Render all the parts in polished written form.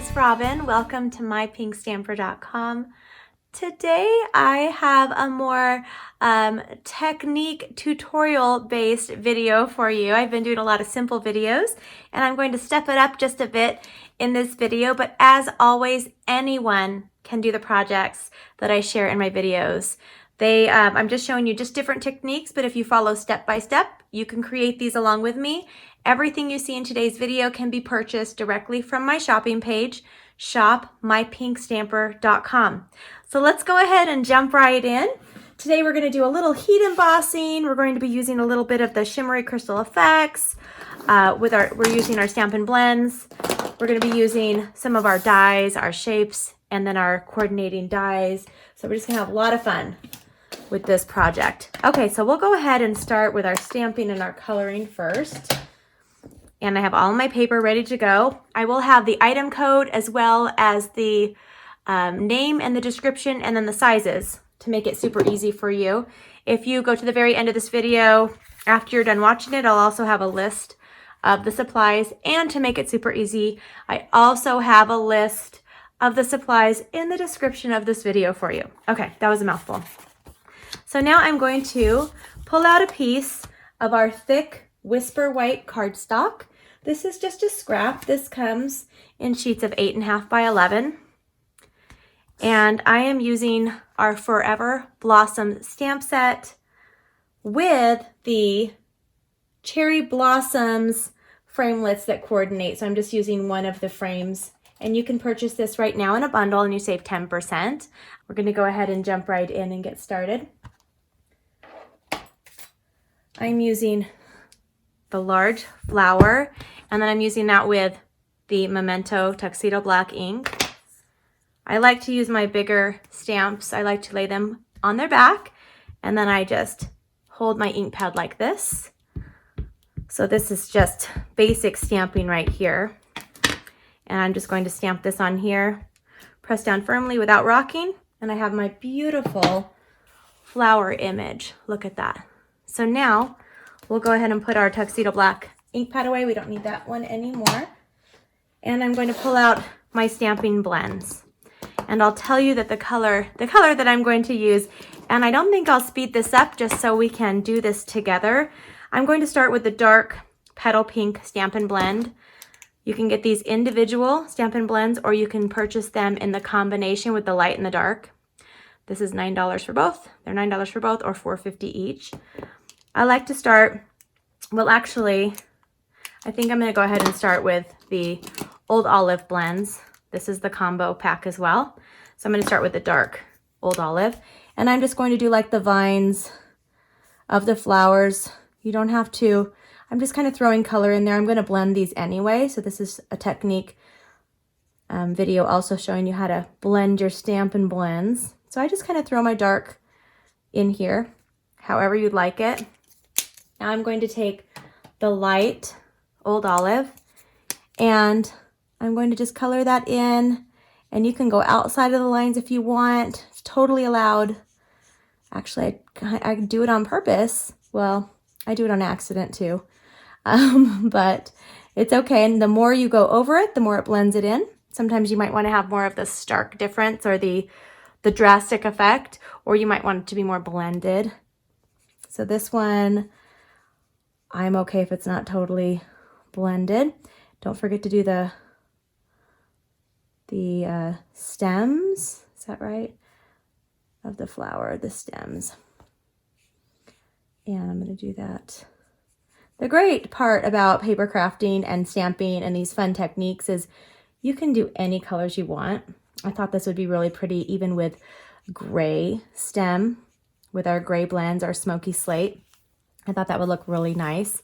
it's Robyn. Welcome to mypinkstamper.com. Today I have a more technique tutorial based video for you. I've been doing a lot of simple videos and I'm going to step it up just a bit in this video, but as always, anyone can do the projects that I share in my videos. I'm just showing you just different techniques, but if you follow step by step, you can create these along with me. Everything you see in today's video can be purchased directly from my shopping page, shopmypinkstamper.com. So let's go ahead and jump right in. Today we're going to do a little heat embossing. We're going to be using a little bit of the shimmery crystal effects. We're using our Stampin' blends. We're going to be using some of our dies, our shapes, and then our coordinating dies. So we're just going to have a lot of fun with this project. Okay, so we'll go ahead and start with our stamping and our coloring first. And I have all my paper ready to go. I will have the item code as well as the name and the description and then the sizes to make it super easy for you. If you go to the very end of this video, after you're done watching it, I'll also have a list of the supplies. And to make it super easy, I also have a list of the supplies in the description of this video for you. Okay, that was a mouthful. So now I'm going to pull out a piece of our thick Whisper White cardstock. This is just a scrap. This comes in sheets of 8.5 by 11. And I am using our Forever Blossom stamp set with the Cherry Blossoms framelits that coordinate. So I'm just using one of the frames. And you can purchase this right now in a bundle and you save 10%. We're going to go ahead and jump right in and get started. I'm using the large flower, and then I'm using that with the Memento Tuxedo Black ink. I like to use my bigger stamps. I like to lay them on their back, and then I just hold my ink pad like this. So this is just basic stamping right here. And I'm just going to stamp this on here, press down firmly without rocking, and I have my beautiful flower image. Look at that. So now we'll go ahead and put our Tuxedo Black ink pad away. We don't need that one anymore. And I'm going to pull out my stamping blends. And I'll tell you that the color that I'm going to use, and I don't think I'll speed this up just so we can do this together. I'm going to start with the dark Petal Pink Stampin' Blend. You can get these individual Stampin' Blends, or you can purchase them in the combination with the light and the dark. This is $9 for both. They're $9 for both, or $4.50 each. I like to start, well actually, I think I'm going to go ahead and start with the Old Olive blends. This is the combo pack as well. So I'm going to start with the dark Old Olive. And I'm just going to do like the vines of the flowers. You don't have to, I'm just kind of throwing color in there. I'm going to blend these anyway. So this is a technique video also showing you how to blend your Stampin' blends. So I just kind of throw my dark in here, however you'd like it. Now I'm going to take the light Old Olive and I'm going to just color that in, and you can go outside of the lines if you want. It's totally allowed. Actually, I do it on purpose. Well, I do it on accident too, but it's okay. And the more you go over it, the more it blends it in. Sometimes you might want to have more of the stark difference or the drastic effect, or you might want it to be more blended. So this one, I'm okay if it's not totally blended. Don't forget to do the stems. Is that right? Of the flower, the stems. And I'm going to do that. The great part about paper crafting and stamping and these fun techniques is you can do any colors you want. I thought this would be really pretty even with gray stem, with our gray blends, our smoky slate. I thought that would look really nice.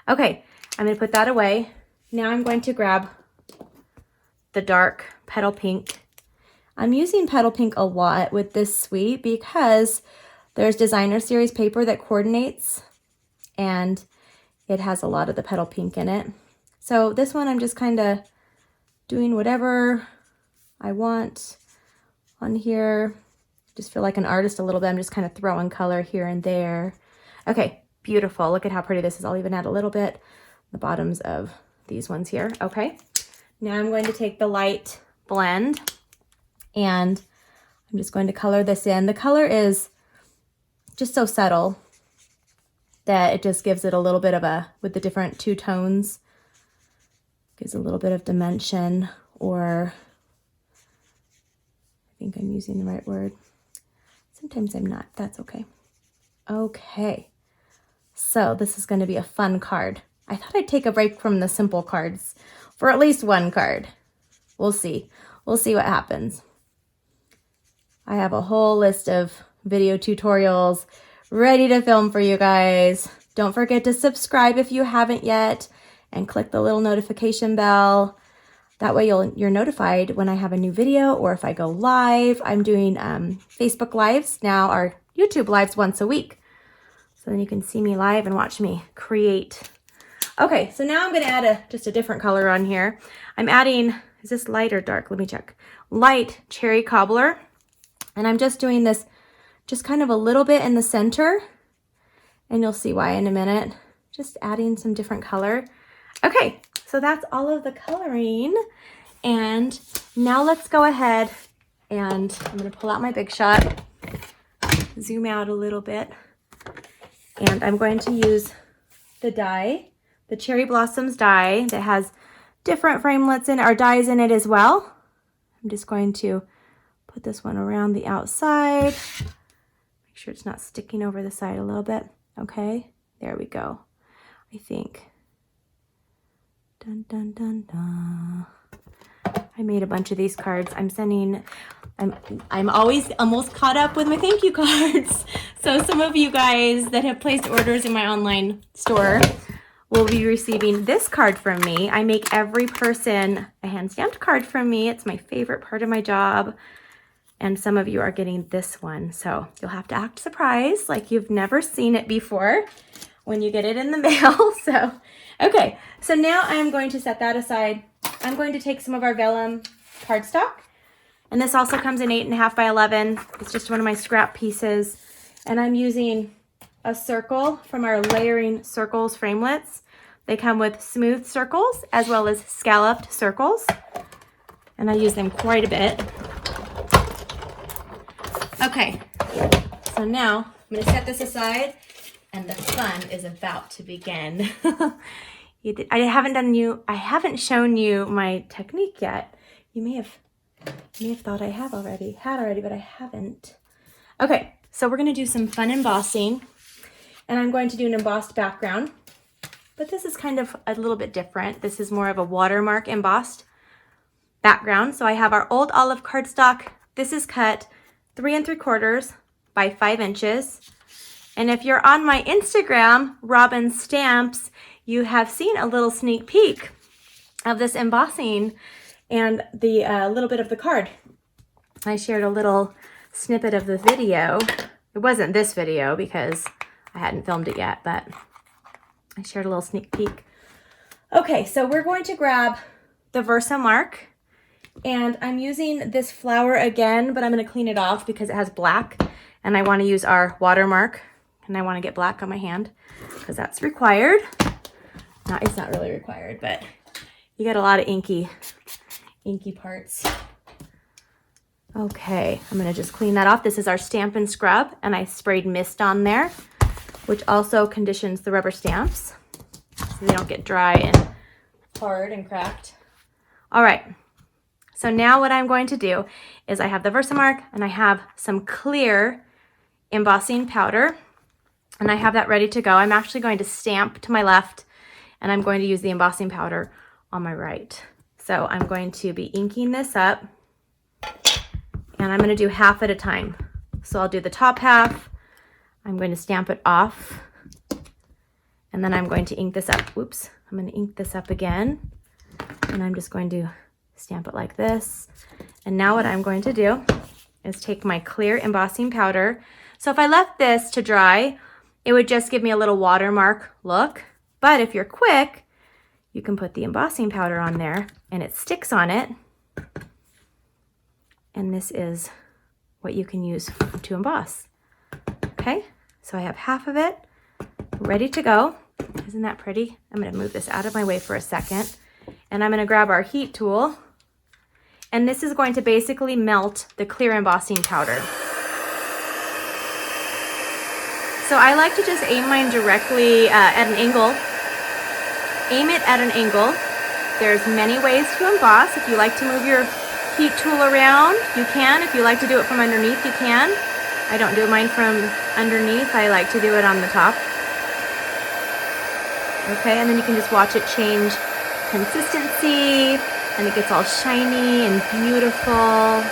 Okay, I'm going to put that away. Now I'm going to grab the dark Petal Pink. I'm using Petal Pink a lot with this suite because there's designer series paper that coordinates and it has a lot of the Petal Pink in it. So this one I'm just kind of doing whatever I want on here. Just feel like an artist a little bit. I'm just kind of throwing color here and there. Okay. Beautiful. Look at how pretty this is. I'll even add a little bit the bottoms of these ones here. Okay. Now I'm going to take the light blend. And I'm just going to color this in. The color is just so subtle that it just gives it a little bit of a, with the different two tones, gives a little bit of dimension, or I think I'm using the right word. Sometimes I'm not, that's okay. Okay, so this is going to be a fun card. I thought I'd take a break from the simple cards for at least one card. We'll see. We'll see what happens. I have a whole list of video tutorials ready to film for you guys. Don't forget to subscribe if you haven't yet, and click the little notification bell. That way you're notified when I have a new video or if I go live. I'm doing Facebook Lives now, or YouTube Lives once a week. So then you can see me live and watch me create. Okay, so now I'm going to add just a different color on here. I'm adding, is this light or dark? Let me check. Light Cherry Cobbler. And I'm just doing this just kind of a little bit in the center. And you'll see why in a minute. Just adding some different color. Okay, so that's all of the coloring. And now let's go ahead and I'm going to pull out my Big Shot. Zoom out a little bit. And I'm going to use the die, the Cherry Blossoms die that has different framelits in, or dies in it as well. I'm just going to put this one around the outside. Make sure it's not sticking over the side a little bit. Okay, there we go. I think. Dun, dun, dun, dun. I made a bunch of these cards. I'm always almost caught up with my thank you cards. So some of you guys that have placed orders in my online store will be receiving this card from me. I make every person a hand-stamped card from me. It's my favorite part of my job. And some of you are getting this one. So you'll have to act surprised like you've never seen it before when you get it in the mail. So, okay. So now I'm going to set that aside. I'm going to take some of our vellum cardstock. And this also comes in 8.5 by 11. It's just one of my scrap pieces. And I'm using a circle from our Layering Circles framelits. They come with smooth circles as well as scalloped circles. And I use them quite a bit. Okay, so now I'm going to set this aside and the fun is about to begin. I haven't shown you my technique yet. You may have thought I had already, but I haven't. Okay, so we're going to do some fun embossing, and I'm going to do an embossed background, but this is kind of a little bit different. This is more of a watermark embossed background. So I have our old olive cardstock. This is cut 3 3/4 by 5 inches. And if you're on my Instagram, Robyn Stamps, you have seen a little sneak peek of this embossing and the little bit of the card. I shared a little snippet of the video. It wasn't this video because I hadn't filmed it yet, but I shared a little sneak peek. Okay, so we're going to grab the Versamark, and I'm using this flower again, but I'm going to clean it off because it has black, and I want to use our watermark, and I want to get black on my hand because that's required. It's not really required, but you get a lot of inky parts. Okay, I'm going to just clean that off. This is our Stampin' Scrub, and I sprayed mist on there, which also conditions the rubber stamps so they don't get dry and hard and cracked. All right, so now what I'm going to do is I have the Versamark and I have some clear embossing powder, and I have that ready to go. I'm actually going to stamp to my left, and I'm going to use the embossing powder on my right. So I'm going to be inking this up, and I'm going to do half at a time. So I'll do the top half. I'm going to stamp it off, and then I'm going to ink this up. Oops, I'm going to ink this up again, and I'm just going to stamp it like this. And now what I'm going to do is take my clear embossing powder. So if I left this to dry, it would just give me a little watermark look. But if you're quick, you can put the embossing powder on there and it sticks on it. And this is what you can use to emboss. Okay, so I have half of it ready to go. Isn't that pretty? I'm going to move this out of my way for a second. And I'm going to grab our heat tool And this is going to basically melt the clear embossing powder. So I like to just aim mine directly at an angle. Aim it at an angle. There's many ways to emboss. If you like to move your heat tool around, you can. If you like to do it from underneath, you can. I don't do mine from underneath. I like to do it on the top. Okay, and then you can just watch it change consistency, and it gets all shiny and beautiful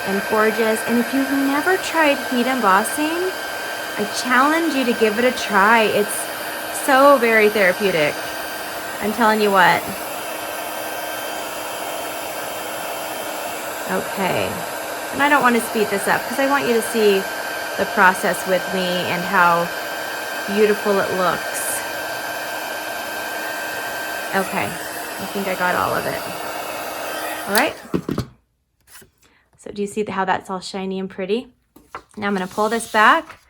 and gorgeous. And if you've never tried heat embossing, I challenge you to give it a try. It's so very therapeutic. I'm telling you what. Okay, and I don't want to speed this up because I want you to see the process with me and how beautiful it looks. Okay, I think I got all of it. All right. So do you see how that's all shiny and pretty? Now I'm going to pull this back,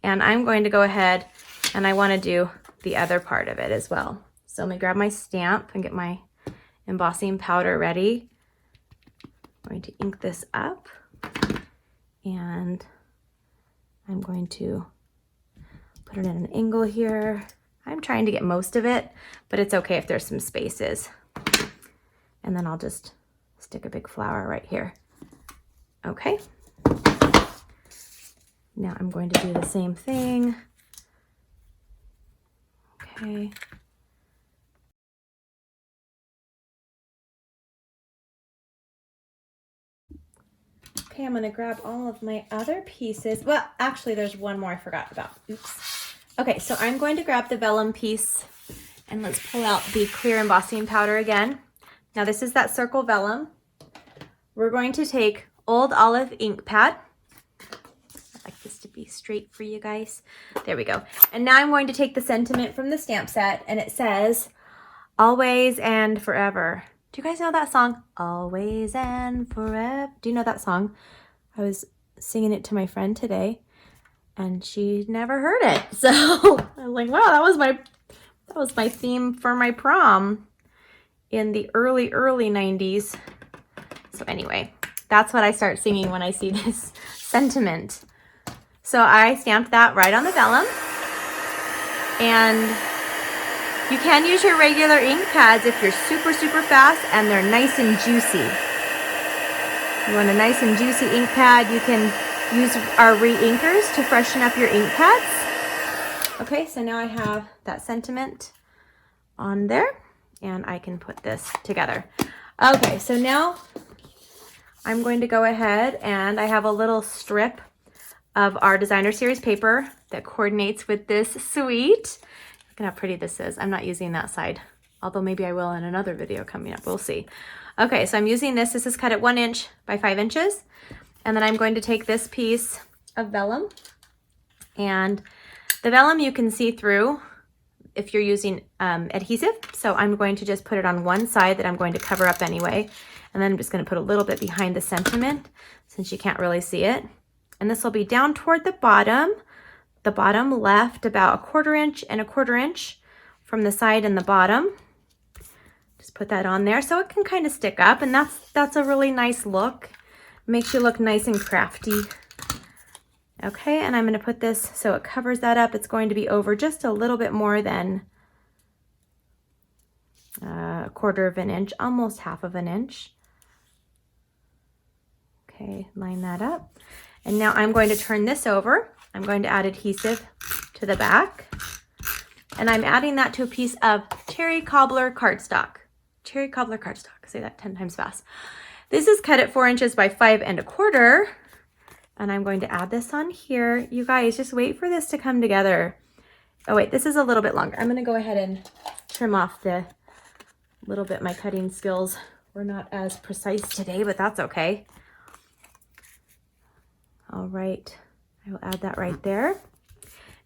and I'm going to go ahead and I want to do the other part of it as well. So I'm going to grab my stamp and get my embossing powder ready. I'm going to ink this up, and I'm going to put it at an angle here. I'm trying to get most of it, but it's okay if there's some spaces. And then I'll just stick a big flower right here. Okay. Now I'm going to do the same thing. Okay. Okay, I'm gonna grab all of my other pieces. Well, actually there's one more I forgot about. Oops. Okay, so I'm going to grab the vellum piece, and let's pull out the clear embossing powder again. Now this is that circle vellum. We're going to take Old Olive ink pad. I'd like this to be straight for you guys. There we go. And now I'm going to take the sentiment from the stamp set, and it says, always and forever. Do you guys know that song? Always and forever. Do you know that song? I was singing it to my friend today, and she never heard it. So I was like, wow, that was my theme for my prom in the early 90s. So anyway, that's what I start singing when I see this sentiment. So I stamped that right on the vellum, and you can use your regular ink pads if you're super, super fast and they're nice and juicy. You want a nice and juicy ink pad, you can use our re-inkers to freshen up your ink pads. Okay, so now I have that sentiment on there, and I can put this together. Okay, so now I'm going to go ahead, and I have a little strip of our designer series paper that coordinates with this suite. Look at how pretty this is. I'm not using that side, although maybe I will in another video coming up. We'll see. Okay, so I'm using this. This is cut at 1 inch by 5 inches. And then I'm going to take this piece of vellum. And the vellum you can see through if you're using adhesive. So I'm going to just put it on one side that I'm going to cover up anyway. And then I'm just going to put a little bit behind the sentiment since you can't really see it. And this will be down toward the bottom left, about 1/4 inch and 1/4 inch from the side and the bottom. Just put that on there so it can kind of stick up, and that's a really nice look. Makes you look nice and crafty. Okay, and I'm going to put this so it covers that up. It's going to be over just a little bit more than 1/4 of an inch, almost 1/2 of an inch. Okay, line that up. And now I'm going to turn this over. I'm going to add adhesive to the back. And I'm adding that to a piece of cherry cobbler cardstock. Cherry cobbler cardstock. Say that 10 times fast. This is cut at 4 inches by 5 1/4. And I'm going to add this on here. You guys, just wait for this to come together. Oh wait, this is a little bit longer. I'm going to go ahead and trim off the little bit. My cutting skills were not as precise today, but that's okay. All right, I will add that right there.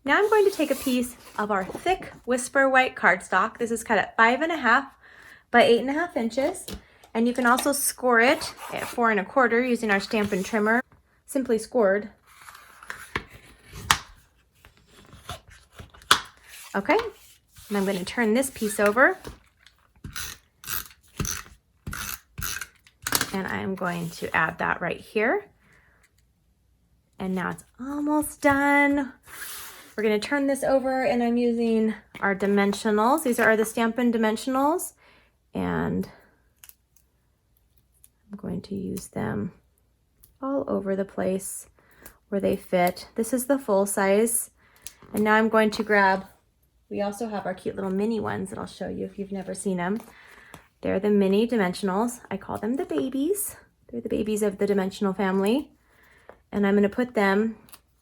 Now I'm going to take a piece of our thick Whisper White cardstock. This is cut at 5 1/2 by 8 1/2 inches. And you can also score it at 4 1/4 using our Stampin' Trimmer. Simply scored. Okay, and I'm going to turn this piece over. And I'm going to add that right here. And now it's almost done. We're gonna turn this over, and I'm using our dimensionals. These are the Stampin' dimensionals, and I'm going to use them all over the place where they fit. This is the full size. And now I'm going to grab, we also have our cute little mini ones that I'll show you if you've never seen them. They're the mini dimensionals. I call them the babies. They're the babies of the dimensional family. And I'm going to put them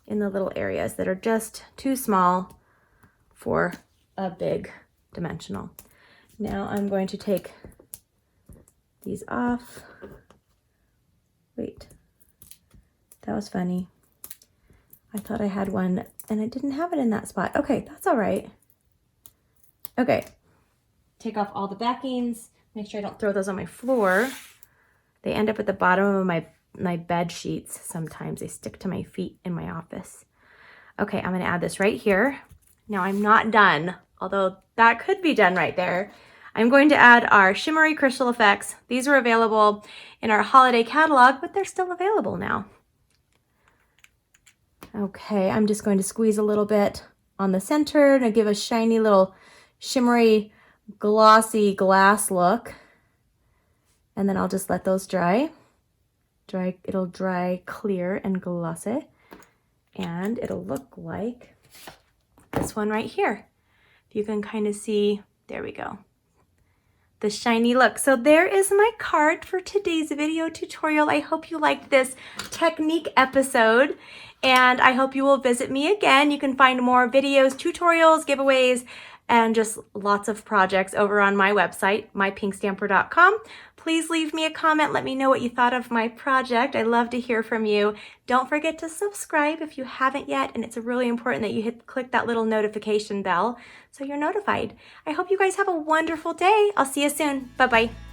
in the little areas that are just too small for a big dimensional. Now I'm going to take these off. Wait, that was funny. I thought I had one and I didn't have it in that spot. Okay, that's all right. Okay, take off all the backings. Make sure I don't throw those on my floor. They end up at the bottom of my bed sheets. Sometimes they stick to my feet in my office. Okay, I'm gonna add this right here. Now I'm not done, although that could be done right there. I'm going to add our shimmery crystal effects. These were available in our holiday catalog, but they're still available now. Okay, I'm just going to squeeze a little bit on the center to give a shiny little shimmery glossy glass look. And then I'll just let those dry. It'll dry clear and glossy. And it'll look like this one right here. If you can kind of see, there we go. The shiny look. So there is my card for today's video tutorial. I hope you liked this technique episode, and I hope you will visit me again. You can find more videos, tutorials, giveaways, and just lots of projects over on my website, mypinkstamper.com. Please leave me a comment. Let me know what you thought of my project. I love to hear from you. Don't forget to subscribe if you haven't yet, and it's really important that you click that little notification bell so you're notified. I hope you guys have a wonderful day. I'll see you soon. Bye-bye.